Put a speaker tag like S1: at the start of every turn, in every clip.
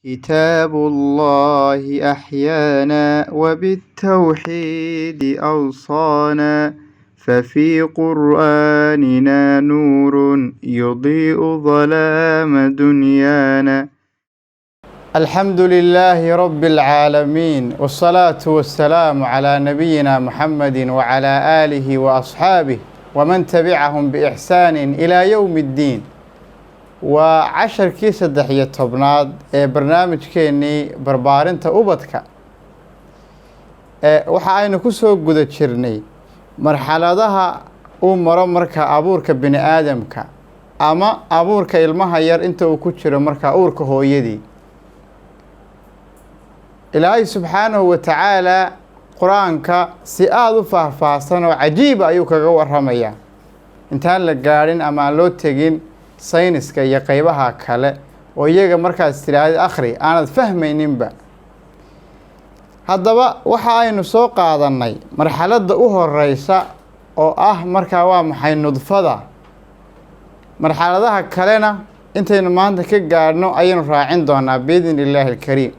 S1: كتاب الله أحيانا وبالتوحيد أوصانا ففي قرآننا نور يضيء ظلام دنيانا. الحمد لله رب العالمين، والصلاة والسلام على نبينا محمد وعلى آله وأصحابه ومن تبعهم بإحسان إلى يوم الدين. وعشر كيس الدحية طبناد برنامج كيني بربارنتا أوبدكا وحاين كسو قد تشرني مرحلة مركا أبورك بني آدمك أما أبورك إلمها ير انت وكتشر مركا أورك هو يدي. إلهي سبحانه وتعالى قرآنك سيادو فهفاسان وعجيب أيوك غور رميا انتان لقارين أما لو تجين sayniska iyo qaybaha kale oo iyaga markaas tiraahdo akhri aanad fahmayninba. haddaba waxa aynu soo qaadanay marxaladda u horeysa oo ah markaa waa maxay nudfada. marxaladaha kalena intaynu maanta ka gaadhno ayaynu raacin doonaa biidni illaahi alkariim,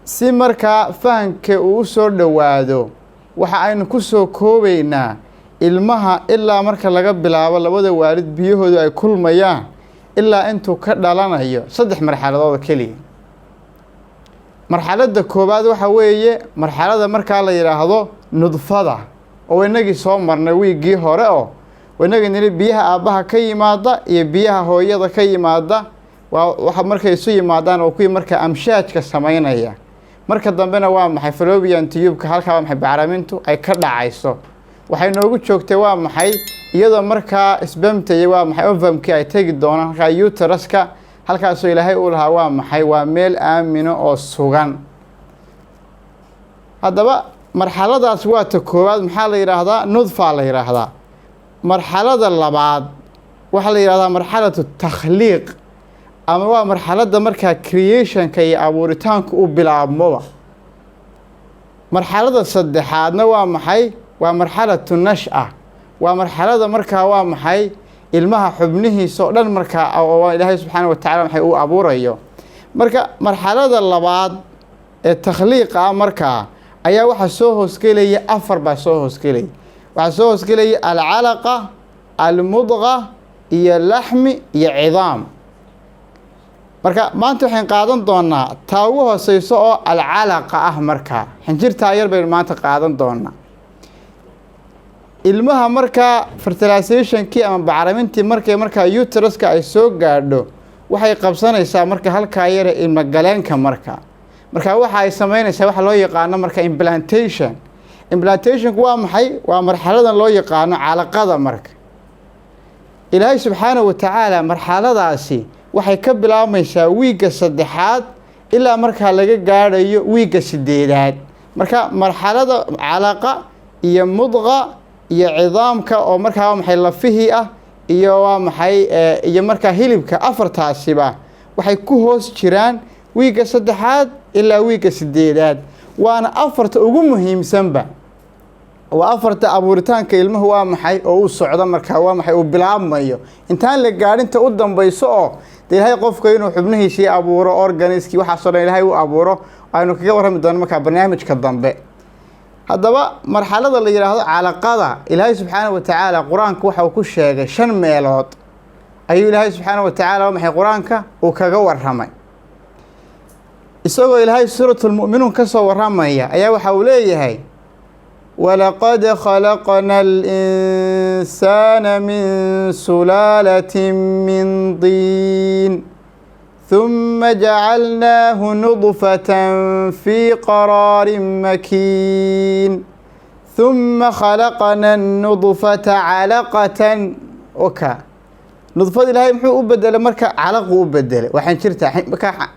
S1: si markaa fahamka uu soo dhowaado. waxa aynu ku soo koobaynaa ilmaha ilaa marka laga bilaabo labada waalid biyahoodu ay kulmayaan ilaa intuu ka dhalanayo 3 marxaladood kaliya. marxaladda koobaad waxa weeye marxaladda markaa la yiraahdo nudfada oo inagii soo marnay wiigii hore oo inagii niri biyaha aabaha ka yimaada iyo biyaha hooyada ka yimaada waxa markay isu yimaadaan oo kuwii marka amshaajka sameynaya. marka dambena waa maxay fallopian tube-ka halka waa maxay bacrimintu ay ka dhacayso. waxay noogu joogtay waa maxay iyadoo markaa isbamtay waa maxay ovumkii ay tagi doonaan halka uteruska halkaasoo ilaahay uu lahaa waa maxay waa meel aamino oo sugan. haddaba marxaladaas waa ta koowaad maxaa la yiraahdaa nudfa la yiraahdaa. marxalada labaad waxa la yiraahdaa marxalatu takhliiq ama waa marxaladda markaa creationka iyo abuuritaanku u bilaabmoba. marxalada saddexaadna waa maxay waa marxalatu nash'a, waa marxalada markaa waa maxay ilmaha xubnihiisa oo dhan markaa oo ilaahay subxaanahu wa tacaala maxay uu abuurayo. marka marxalada labaad ee takhliiqa markaa ayaa waxa soo hoosgelaya 4 baa soo hoosgelaya. waxa soo hoosgelaya alcalaqa, almudqa iyo laxmi iyo cidaam. marka maanta waxaan qaadan doonaa taa ugu hooseyso oo alcalaqa markaa xinjirta yar baynu maanta qaadan doonaa. ilmaha markaa fertilizationkii ama bacrimintii markaa uteruska ay soo gaadho waxay qabsanaysaa marka halkaa yare ilma galeenka marka waxa ay sameynaysaa waxa loo yaqaano marka implantation. implantationku waa maxay waa marxaladan loo yaqaano calaqada. marka ilaahay subxaanahu wa tacaala marxaladaasi waxay ka bilaabmaysaa wiigga 3aad ilaa markaa laga gaadhayo wiigga 8aad. marka marxalada calaqa iyo mudqa iyo cidaamka oo markaa waa maxay lafihii iyo waa maxay iyo markaa hilibka 4taasiba waxay ku hoos jiraan wiigga 3aad ilaa wiigga 8aad. waana 4ta ugu muhiimsanba. waa 4ta abuuritaanka ilmuhu waa maxay oo uu socdo markaa waa maxay uu bilaabmayo intaan la gaadhinta u dambayso oo ilaahay qofka inuu xubnihiisii abuuro organiski waxaasoo dhan ilaahay uu abuuro aynu kaga warrami doono markaa barnaamijka dambe. haddaba marxalada la yiraahdo calaqada ilaahay subxaanahu wa tacaala quraanka waxa uu ku sheegay 5 meelood ayuu ilaahay subxaanahu wa tacaala maxay quraanka uu kaga warramay. isagoo ilaahay suuratul mu'minuun ka soo warramaya ayaa waxa uu leeyahay walaqad khalaqna al-insaana min sulaalatin min diin ثم جعلناه نطفة في قرار مكين ثم خلقنا النطفة علقة نطفة إلهي محو أبدل مركا علقه أبدل وحنشرتها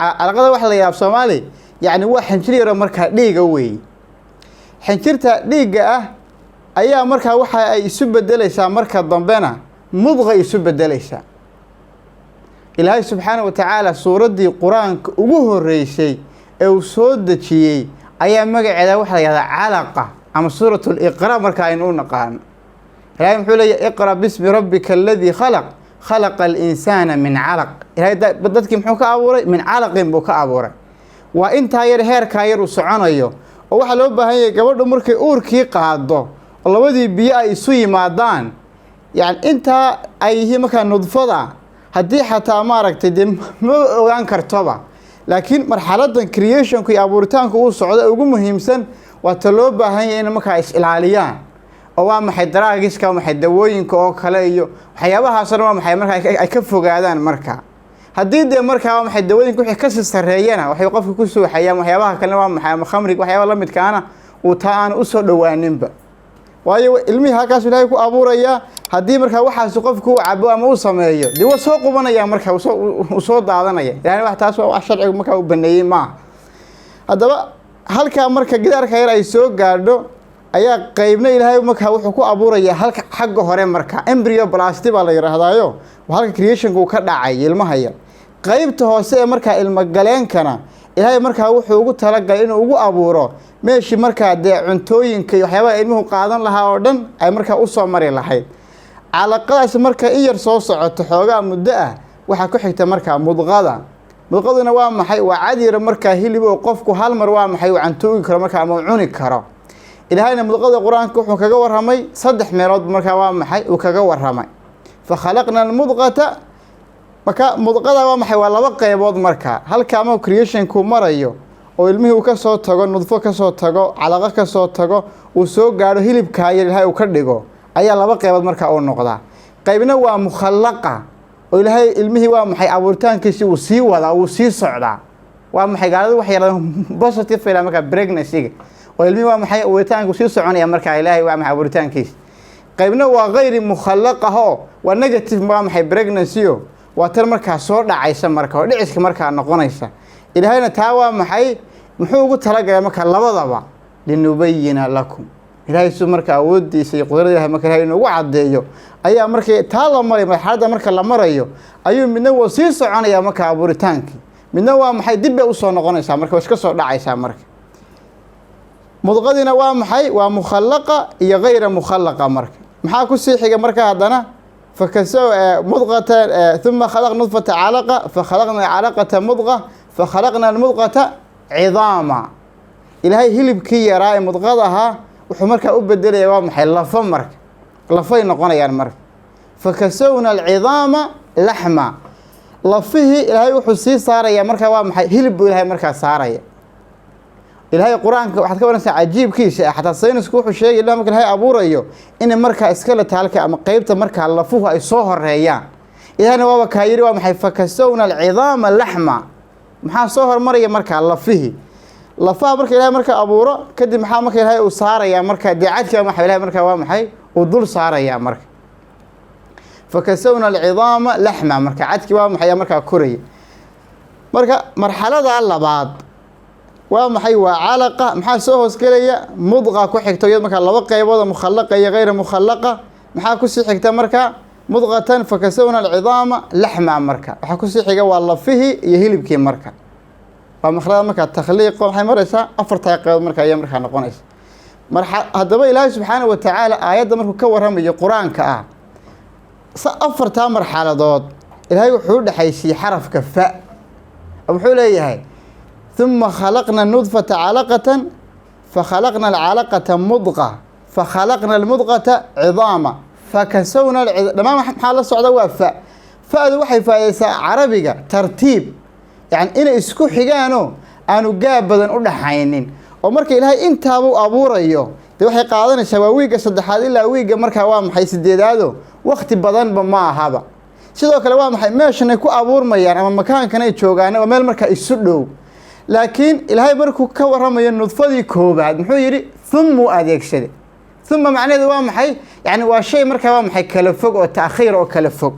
S1: علقة واحد يا بصومالي يعني هو حنشري مركا ديقة وي حنشرتها ديقة أيها مركا واحد يسبدل إيسا مركا ضمبنا مضغة يسبدل إيسا. ilaahay subxaanahu wa tacaala suuraddii qur-aanka ugu horeysay ee uu soo dejiyey ayaa magaceeda waxa la yiraahdaa calaqa ama suuratul iqra marka aynu u naqaan. ilaahay wuxuu leeyahay iqra bismi rabbika alladhi khalaq khalaqa al-insaana min calaq. ilaahay dadkii muxuu ka abuuray min calaqin buu ka abuuray waa intaa yar heerkaa yar uu soconayo oo waxaa loo baahan yahay gabadhu markay uurkii qaado oo labadii biyo ay isu yimaadaan yani intaa ay yihiin markaa nudfada haddii xataa maaragtay dee ma ogaan kartoba laakiin marxaladan creationku iyo abuuritaanku uu socdo ugu muhiimsan waa ta loo baahan yahay in markaa is ilaaliyaan oo waa maxay daraagiska maxay dawooyinka oo kale iyo waxyaabahaasna waa maxay markaa ay ka fogaadaan markaa haddii dee markaa waa maxay dawooyinka wixii kasii sarreeyana waxay qofka ku suuxayaan waxyaabaha kalena waa maxay ama khamriga waxyaaba la midkaana uu taa aan usoo dhowaaninba waayo ilmihii halkaas ilaahay ku abuurayaa haddii markaa waxaasi qofku u cabo ama u sameeyo dee waa soo qubanaya markaa uu soo daadanaya yani wax taas waa wax sharcigu markaa u baneeyey maaha haddaba halkaa marka gidaarka yar ay soo gaadho ayaa qaybna ilaahay markaa wuxuu ku abuurayaa halka xagga hore markaa embryo blasti baa la yidhaahdaayo halka creationka uu ka dhacay ilmaha yar qaybta hoose ee markaa ilmagaleenkana ilaahay markaa wuxuu ugu talagalay inuu ugu abuuro meeshii markaa dee cuntooyinka iyo waxyaabaha ilmuhu qaadan lahaa oo dhan ay markaa usoo mari lahayd calaqadaas marka in yar soo socoto xoogaa muddo ah waxaa ku xigta markaa mudqada mudqaduna waa maxay waa cadyara markaa hilib oo qofku hal mar waa maxay uu cantoogi karo markaa ama cuni karo ilaahayna mudqada qur-aanka wuxuu kaga warramay 3 meelood markaa waa maxay uu kaga warramay fa khalaqna almudqata marka mudqada waa maxay waa 2 qaybood markaa halka ama creationku marayo oo ilmihii uu ka soo tago nudfo ka soo tago calaqa ka soo tago uu soo gaadho hilibka yar ilaahay uu ka dhigo ayaa 2 qaybood markaa uu noqdaa qaybna waa mukhallaqa oo ilaahay ilmihii waa maxay abuuritaankiisa uu sii wada uu sii socdaa waa maxay gaaladu wax yar positive ila markaa pregnancy oo ilmihii waa maxay abuuritaanku sii soconaya markaa ilaahay waa maxay abuuritaankiisa qaybna waa غير mukhallaqa waa negative waa maxay pregnancy waa tan markaa soo dhacaysa markaa oo dhiciska markaa noqonaysa ilaahayna taa waa maxay muxuu ugu talagalay markaa labadaba linubayina lakum ilaahay suu markaa awoodiisa iyo qudrada ilaahay markaa inuu ugu cadeeyo ayaa markay taa la maray marxaladda marka la marayo ayuu midna waa sii soconaya markaa abuuritaankii midna waa maxay dib bay usoo noqonaysaa marka iska soo dhacaysaa marka mudqadina waa maxay waa mukhallaqa iyo غير mukhallaqa marka maxaa ku sii xiga marka hadana فكسو مضغة ثم خلقنا نطفة علقة فخلقنا علقة مضغة فخلقنا المضغة عظاما إلهي هلب كي يراي مضغضها وحمرك أبدل يا محي لفا مرك لفين نقونا يعني مرك فكسونا العظام لحما لفيه إلهي وحسي صار يا مرك ومحي هلب إلهي مرك صار يا إلهي القرآن واحد كمان عجيب كيش حتى الصينس كوح الشيء إلا ممكن هاي أبو ريو إن مركا إسكالة هالك أما قيبته مركا اللفوها أي صهر ريان إذا أنا وابا كايري ومحي فكسونا العظام اللحمة محا صهر مريا مركا اللفيه لفاها مركا إلهي مركا أبو رو كدي محا مركا إلهي وصار يا مركا ديعاتك ومحي إلهي مركا ومحي وضل صار يا مركا فكسونا العظام لحمة مركا عدك ومحي مركا كوري مركا مرحلة الله بعض ومحي وعلقة محا سوهوس كليا مضغة كحكتو يد مركا 2 qaybood مخلقة iyo غير مخلقة maxaa ku sii xigta marka mudqatan fakasawna al'idama lahma marka waxa ku sii xiga waa lafihi iyo hilibkii marka waa makhrada marka takhliiq waxay maraysaa 4 qaybood marka ay marka noqonaysa hadaba ilaahay subhanahu wa ta'ala aayada markuu ka waramayo quraanka ah 4 marxaladood ilaahay wuxuu dhaxaysay xarafka fa wuxuu leeyahay ثم خلقنا النطفة علقة فخلقنا العلقة مضغة فخلقنا المضغة عظاما فكسونا لما حال الصعدة وفاء فهذا وحي فايسا عربية ترتيب يعني إن اسكو حيقانو أنو قاب بدن أولا حينين ومركا إلهي انتابو أبو ريو دي وحي قادنا شواويقا صدحاد إلا ويقا مركا وام حي سديدادو وقت بدن بما هابا سيدو كلا حي ماشا نكو أبور ميان أما مكان كان يتشوغانا وميل مركا يسدو لكن إلهي مركو كورمي النطفة كوباد محو يري ثم أديكسد ثم معنى ذا وامحي يعني وشيء مركا وامحي كلفوق وتأخير وكلفوق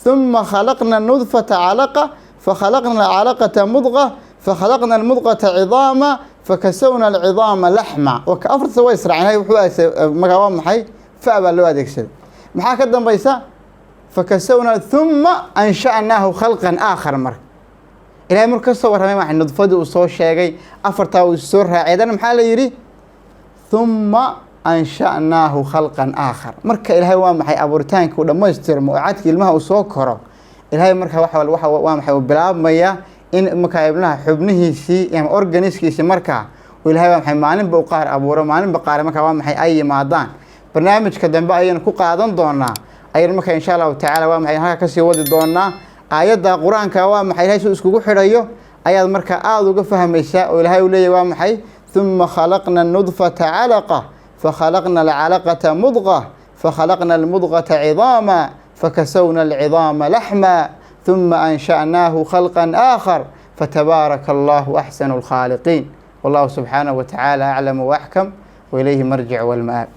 S1: ثم خلقنا النطفة علقة فخلقنا العلقة مضغة فخلقنا المضغة عظاما فكسونا العظام لحما وكأفر سوى يسرع يعني هاي وحوى مركا وامحي فأبا لو أديكسد محا كدن بيسا فكسونا ثم أنشأناه خلقا آخر مركا إلهي مركز صور همي مع النضفة وصور شاقي أفرتا وصورها عيدان محالة يري ثم أنشأناه خلقا آخر مركا إلهي وامحي أبورتانك ولما يسترمو إعادك المها وصوكره ilaahay markaa waa maxay bilaabmaya in markaa ibnaha xubnihiisii ama organiskiisii markaa ilaahay waa maxay maalinba u qaar abuuro maalinba qaar markaa waa maxay ay yimaadaan barnaamijka dambe ayaynu ku qaadan doonaa ayaynu markaa insha allahu tacaala waa maxay halkaa kasii wadi doonaa aayadda qur-aanka waa maxay ilaahay suu iskugu xidhayo ayaad markaa aada uga fahmaysaa oo ilaahay uu leeyahy waa maxay ثم خلقنا النطفة علقة فخلقنا العلقة مضغة فخلقنا المضغة عظاما فكسونا العظام لحما ثم أنشأناه خلقا آخر فتبارك الله أحسن الخالقين والله سبحانه وتعالى أعلم وأحكم وإليه مرجع والمآب.